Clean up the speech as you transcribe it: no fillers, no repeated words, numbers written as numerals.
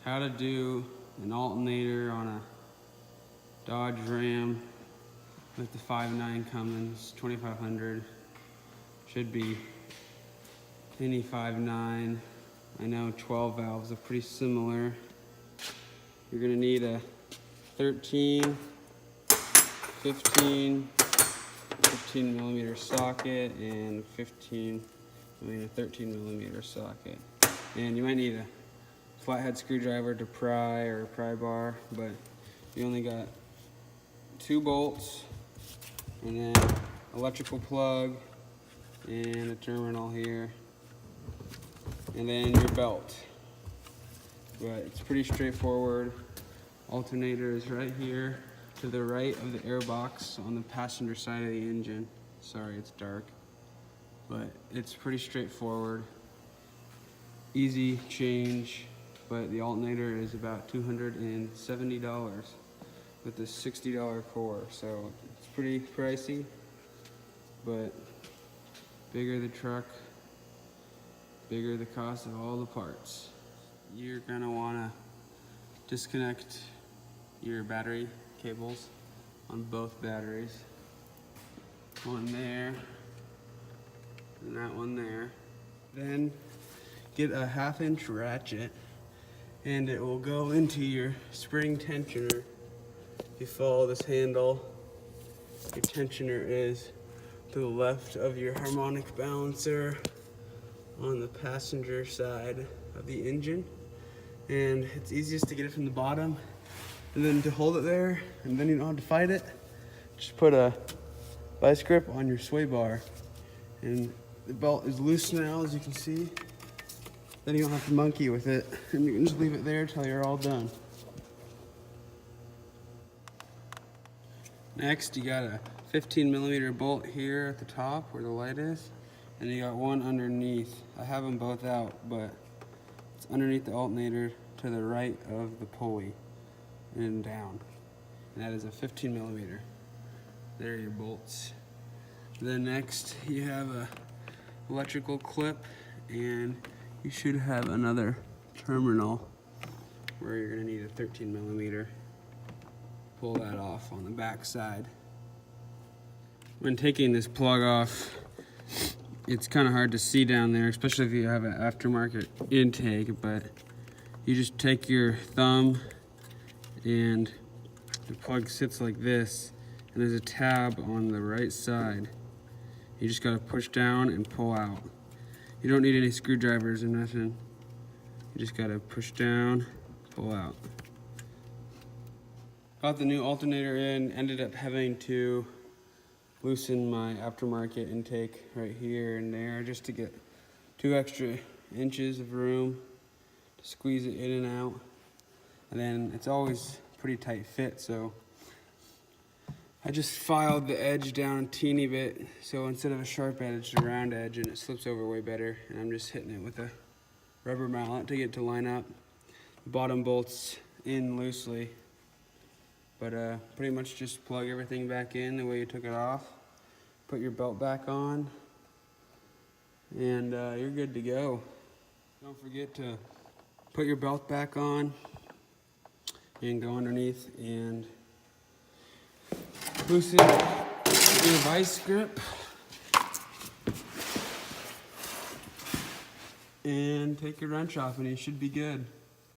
how to do an alternator on a Dodge Ram with the 5.9 Cummins 2500. Should be any 5.9. I know 12 valves are pretty similar. You're gonna need a 13, 15 millimeter socket and 13 millimeter socket. And you might need a flathead screwdriver to pry or pry bar, but you only got 2 bolts and then electrical plug and a terminal here, and then your belt. But it's pretty straightforward. Alternator is right here to the right of the airbox on the passenger side of the engine. Sorry, it's dark, but it's pretty straightforward. Easy change, but the alternator is about $270 with a $60 core, so it's pretty pricey, but bigger the truck, bigger the cost of all the parts. You're gonna wanna disconnect your battery cables on both batteries. One there, and that one there. Then get a 1/2-inch ratchet, and it will go into your spring tensioner. If you follow this handle, your tensioner is to the left of your harmonic balancer on the passenger side of the engine. And it's easiest to get it from the bottom and then to hold it there, and then you don't have to fight it. Just put a vice grip on your sway bar, and the belt is loose now, as you can see. Then you don't have to monkey with it, and you can just leave it there till you're all done. Next, you got a 15 millimeter bolt here at the top where the light is, and you got one underneath. I have them both out, but it's underneath the alternator to the right of the pulley and down. And that is a 15 millimeter. There are your bolts. Then next, you have a electrical clip, and you should have another terminal where you're gonna need a 13 millimeter. Pull that off on the back side. When taking this plug off, it's kind of hard to see down there, especially if you have an aftermarket intake, but you just take your thumb and the plug sits like this, and there's a tab on the right side. You just gotta push down and pull out. You don't need any screwdrivers or nothing. You just gotta push down, pull out. Got the new alternator in, ended up having to loosen my aftermarket intake right here and there just to get 2 extra inches of room to squeeze it in and out. And then it's always pretty tight fit, so I just filed the edge down a teeny bit, so instead of a sharp edge, it's a round edge, and it slips over way better. And I'm just hitting it with a rubber mallet to get it to line up. The bottom bolts in loosely, but pretty much just plug everything back in the way you took it off. Put your belt back on, and you're good to go. Don't forget to put your belt back on and go underneath and loosen your vice grip and take your wrench off, and you should be good.